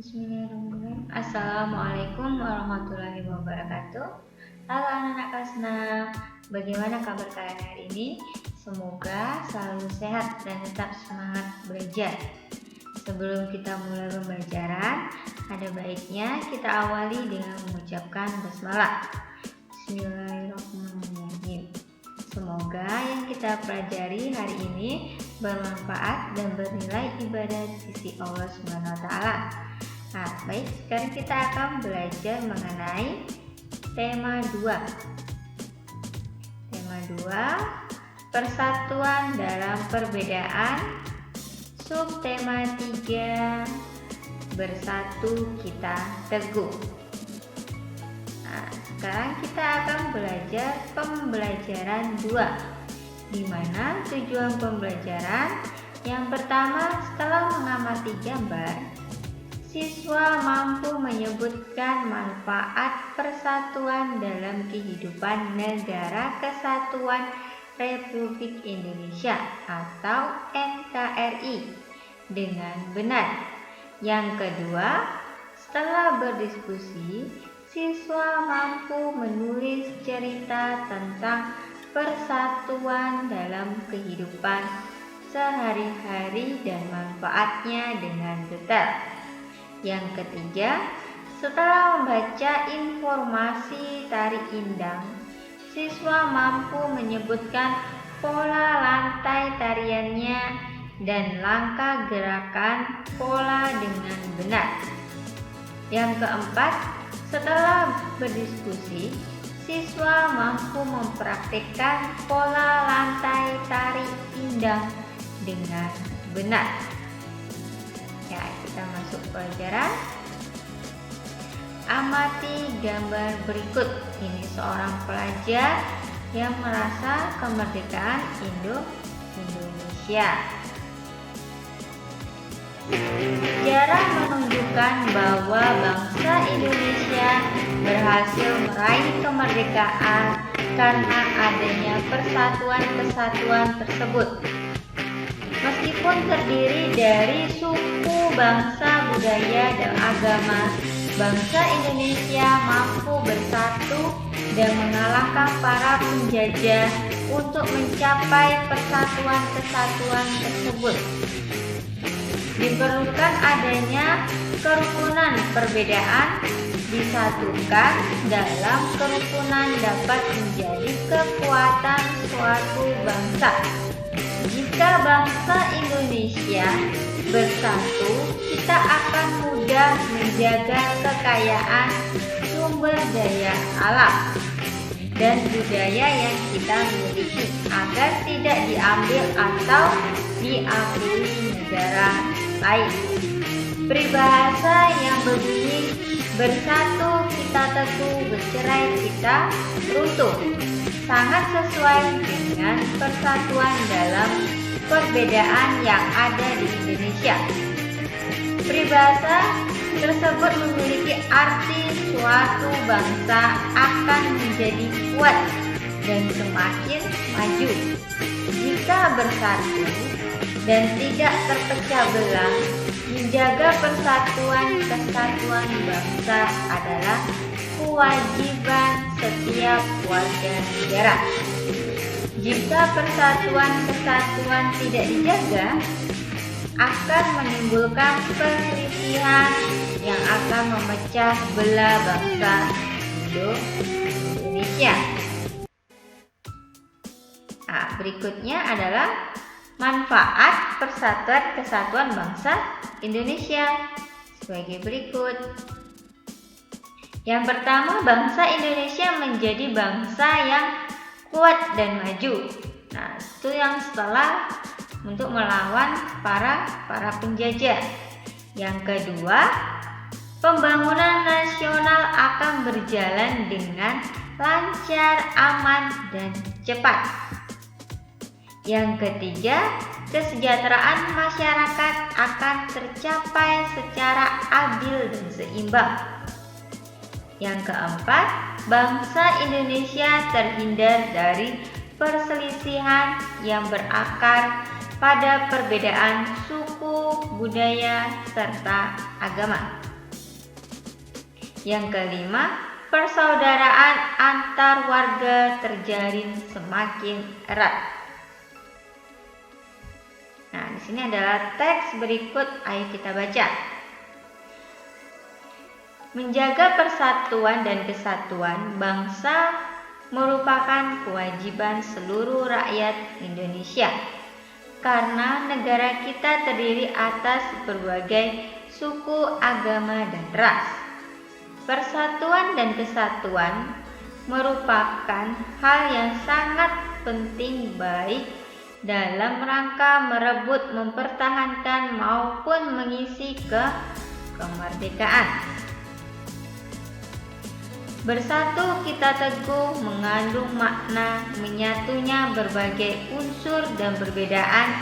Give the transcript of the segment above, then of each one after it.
Bismillahirrahmanirrahim. Assalamualaikum warahmatullahi wabarakatuh. Halo anak-anak kelas 6, bagaimana kabar kalian hari ini? Semoga selalu sehat dan tetap semangat belajar. Sebelum kita mulai pembelajaran, ada baiknya kita awali dengan mengucapkan basmalah. Bismillahirrahmanirrahim. Semoga yang kita pelajari hari ini bermanfaat dan bernilai ibadah di sisi Allah SWT. Nah, baik, sekarang kita akan belajar mengenai tema 2. Tema 2, persatuan dalam perbedaan. Subtema 3, bersatu kita teguh. Nah, sekarang kita akan belajar pembelajaran 2, di mana tujuan pembelajaran yang pertama, setelah mengamati gambar, siswa mampu menyebutkan manfaat persatuan dalam kehidupan Negara Kesatuan Republik Indonesia atau NKRI dengan benar. Yang kedua, setelah berdiskusi, siswa mampu menulis cerita tentang persatuan dalam kehidupan sehari-hari dan manfaatnya dengan detail. Yang ketiga, setelah membaca informasi tari indang, siswa mampu menyebutkan pola lantai tariannya dan langkah gerakan pola dengan benar. Yang keempat, setelah berdiskusi, siswa mampu mempraktikkan pola lantai tari indang dengan benar. Ya, kita masuk pelajaran. Amati gambar berikut. Ini seorang pelajar yang merasa kemerdekaan Indonesia. Sejarah menunjukkan bahwa bangsa Indonesia berhasil meraih kemerdekaan karena adanya persatuan-kesatuan tersebut. Meskipun terdiri dari suku, bangsa, budaya, dan agama, bangsa Indonesia mampu bersatu dan mengalahkan para penjajah untuk mencapai persatuan-kesatuan tersebut. Diperlukan adanya kerukunan perbedaan disatukan dalam kerukunan dapat menjadi kekuatan suatu bangsa. Jika bangsa Indonesia bersatu, kita akan mudah menjaga kekayaan sumber daya alam dan budaya yang kita miliki agar tidak diambil atau diakui negara lain. Peribahasa yang berbunyi bersatu kita teguh, bercerai kita runtuh sangat sesuai dengan persatuan dalam perbedaan yang ada di Indonesia. Peribahasa tersebut memiliki arti suatu bangsa akan menjadi kuat dan semakin maju jika bersatu dan tidak terpecah belah. Menjaga persatuan-kesatuan bangsa adalah kewajiban setiap warga negara. Jika persatuan-kesatuan tidak dijaga, akan menimbulkan perselisihan yang akan memecah belah bangsa Indonesia. Nah, berikutnya adalah manfaat persatuan-kesatuan bangsa Indonesia sebagai berikut. Yang pertama, bangsa Indonesia menjadi bangsa yang kuat dan maju. Nah, itu yang setelah untuk melawan para penjajah. Yang kedua, pembangunan nasional akan berjalan dengan lancar, aman, dan cepat. Yang ketiga, kesejahteraan masyarakat akan tercapai secara adil dan seimbang. Yang keempat, bangsa Indonesia terhindar dari perselisihan yang berakar pada perbedaan suku, budaya, serta agama. Yang kelima, persaudaraan antar warga terjalin semakin erat. Nah, di sini adalah teks berikut, ayo kita baca. Menjaga persatuan dan kesatuan bangsa merupakan kewajiban seluruh rakyat Indonesia. Karena negara kita terdiri atas berbagai suku, agama, dan ras. Persatuan dan kesatuan merupakan hal yang sangat penting baik dalam rangka merebut, mempertahankan, maupun mengisi kemerdekaan. Bersatu kita teguh mengandung makna menyatunya berbagai unsur dan perbedaan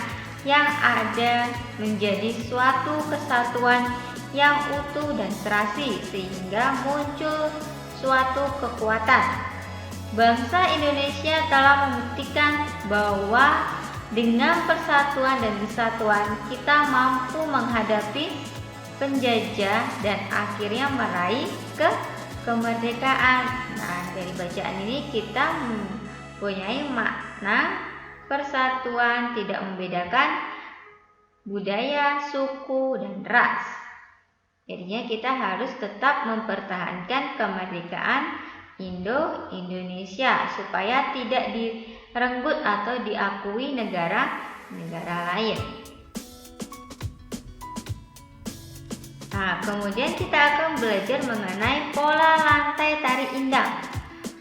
yang ada menjadi suatu kesatuan yang utuh dan serasi sehingga muncul suatu kekuatan. Bangsa Indonesia telah membuktikan bahwa dengan persatuan dan kesatuan kita mampu menghadapi penjajah dan akhirnya meraih kemerdekaan. Nah, dari bacaan ini kita mempunyai makna persatuan tidak membedakan budaya, suku, dan ras. Jadinya kita harus tetap mempertahankan kemerdekaan Indonesia supaya tidak direnggut atau diakui negara-negara lain. Nah, kemudian kita akan belajar mengenai pola lantai tari indang.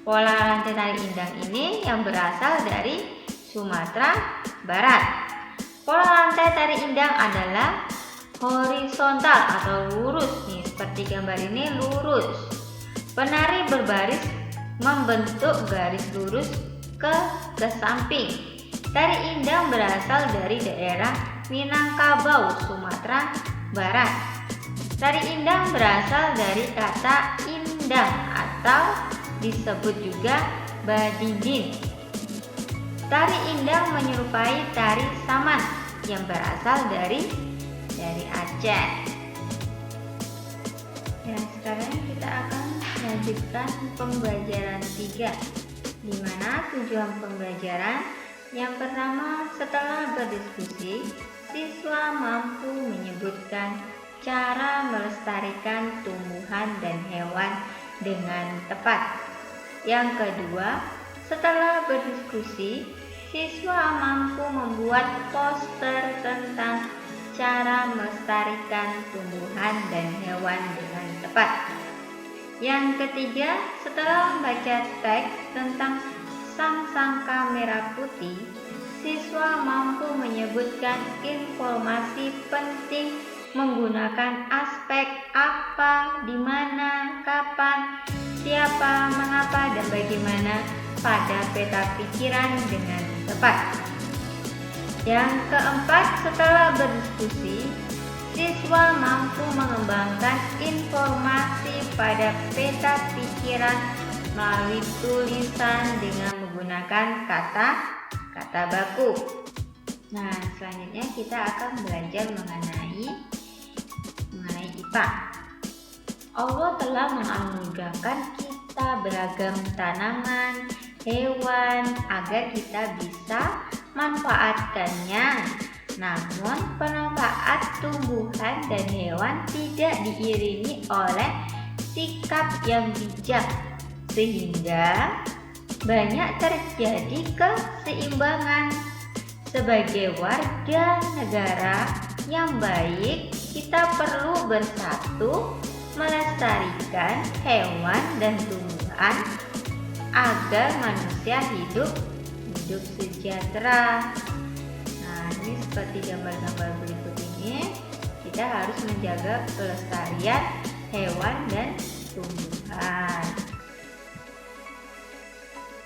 Pola lantai tari indang ini yang berasal dari Sumatera Barat. Pola lantai tari indang adalah horizontal atau lurus nih, seperti gambar ini lurus. Penari berbaris membentuk garis lurus ke samping. Tari indang berasal dari daerah Minangkabau, Sumatera Barat. Tari indang berasal dari kata indang atau disebut juga badidin. Tari indang menyerupai tari saman yang berasal dari Aceh. Ya, sekarang kita akan lanjutkan pembelajaran 3, di mana tujuan pembelajaran yang pertama, setelah berdiskusi, siswa mampu menyebutkan cara melestarikan tumbuhan dan hewan dengan tepat. Yang kedua, setelah berdiskusi, siswa mampu membuat poster tentang cara melestarikan tumbuhan dan hewan dengan tepat. Yang ketiga, setelah membaca teks tentang sang sangka merah putih, siswa mampu menyebutkan informasi penting menggunakan aspek apa, di mana, kapan, siapa, mengapa, dan bagaimana pada peta pikiran dengan tepat. Yang keempat, setelah berdiskusi, siswa mampu mengembangkan informasi pada peta pikiran melalui tulisan dengan menggunakan kata baku. Nah, selanjutnya kita akan belajar mengenai IPA. Allah telah menganugerahkan kita beragam tanaman, hewan agar kita bisa manfaatkannya. Namun, pemanfaat tumbuhan dan hewan tidak diiringi oleh sikap yang bijak, sehingga banyak terjadi keseimbangan. Sebagai warga negara yang baik, kita perlu bersatu melestarikan hewan dan tumbuhan agar manusia hidup sejahtera. Nah, ini seperti gambar-gambar berikut ini, kita harus menjaga kelestarian hewan dan tumbuhan.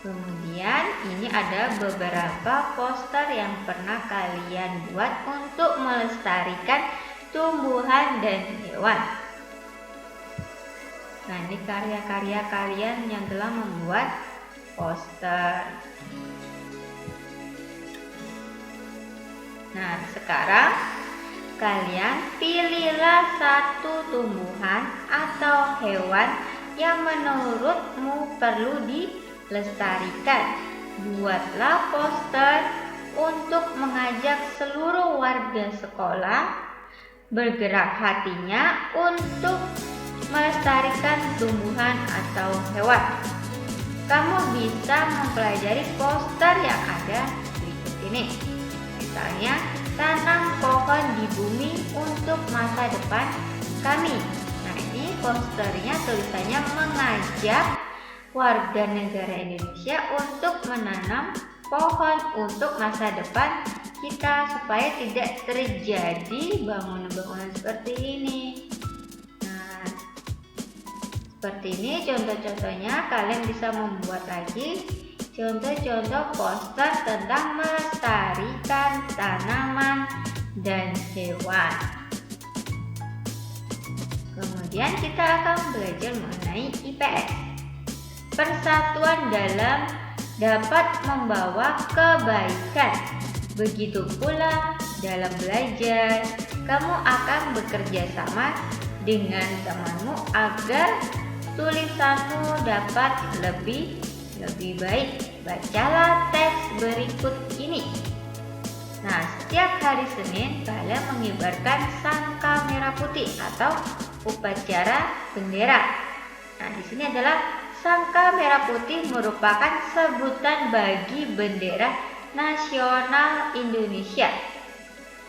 Kemudian ini ada beberapa poster yang pernah kalian buat untuk melestarikan tumbuhan dan hewan. Nah, ini karya-karya kalian yang telah membuat poster. Nah, sekarang kalian pilihlah satu tumbuhan atau hewan yang menurutmu perlu dilestarikan. Buatlah poster untuk mengajak seluruh warga sekolah bergerak hatinya untuk melestarikan tumbuhan atau hewan. Kamu bisa mempelajari poster yang ada berikut ini. Misalnya, tanam pohon di bumi untuk masa depan kami. Nah, ini posternya tulisannya mengajak warga negara Indonesia untuk menanam pohon untuk masa depan kita supaya tidak terjadi bangunan-bangunan seperti ini. Nah, seperti ini contoh-contohnya. Kalian bisa membuat lagi contoh-contoh poster tentang melestarikan tanaman dan hewan. Kemudian kita akan belajar mengenai IPS. Persatuan dalam dapat membawa kebaikan. Begitu pula dalam belajar, kamu akan bekerja sama dengan temanmu agar tulisanmu dapat lebih baik. Bacalah teks berikut ini. Nah, setiap hari Senin kalian mengibarkan sangka merah putih atau upacara bendera. Nah, di sini adalah sangka merah putih merupakan sebutan bagi bendera nasional Indonesia.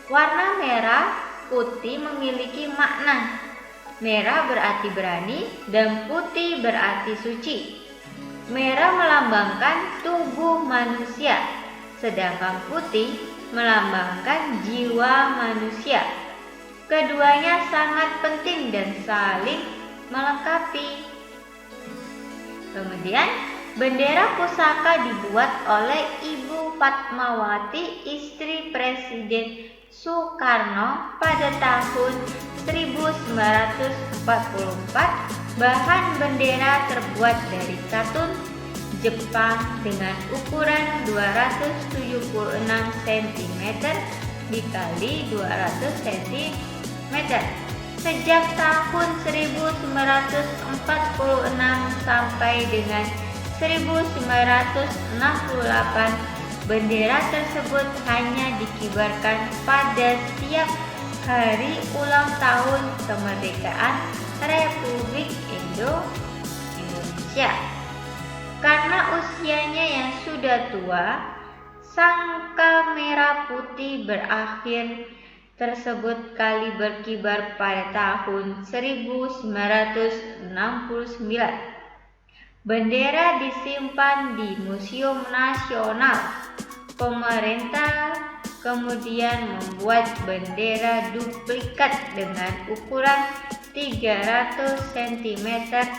Warna merah putih memiliki makna. Merah berarti berani dan putih berarti suci. Merah melambangkan tubuh manusia, sedangkan putih melambangkan jiwa manusia. Keduanya sangat penting dan saling melengkapi. Kemudian, bendera pusaka dibuat oleh Ibu Fatmawati, istri Presiden Soekarno pada tahun 1944. Bahan bendera terbuat dari katun Jepang dengan ukuran 276 cm dikali 200 cm. Sejak tahun 1946 sampai dengan 1968, bendera tersebut hanya dikibarkan pada setiap hari ulang tahun kemerdekaan Republik Indonesia. Karena usianya yang sudah tua, sangka merah putih berakhir tersebut kali berkibar pada tahun 1969. Bendera disimpan di Museum Nasional. Pemerintah kemudian membuat bendera duplikat dengan ukuran 300 cm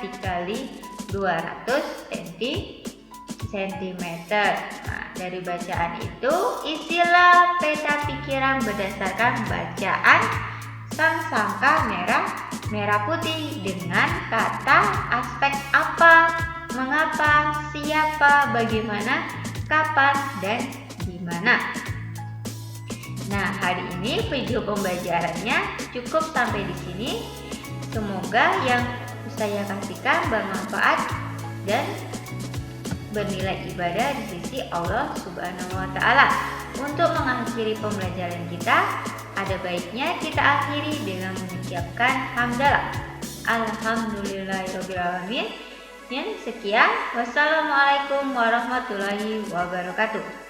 dikali 200 cm. Nah, dari bacaan itu isilah peta pikiran berdasarkan bacaan sang sangka merah putih dengan kata, aspek apa, mengapa, siapa, bagaimana, kapan, dan di mana. Nah, hari ini video pembelajarannya cukup sampai di sini. Semoga yang saya kasihkan bermanfaat dan bernilai ibadah di sisi Allah Subhanahu wa Ta'ala. Untuk mengakhiri pembelajaran kita, ada baiknya kita akhiri dengan mengucapkan hamdalah. Alhamdulillahirabbil alamin. Sekian, wassalamualaikum warahmatullahi wabarakatuh.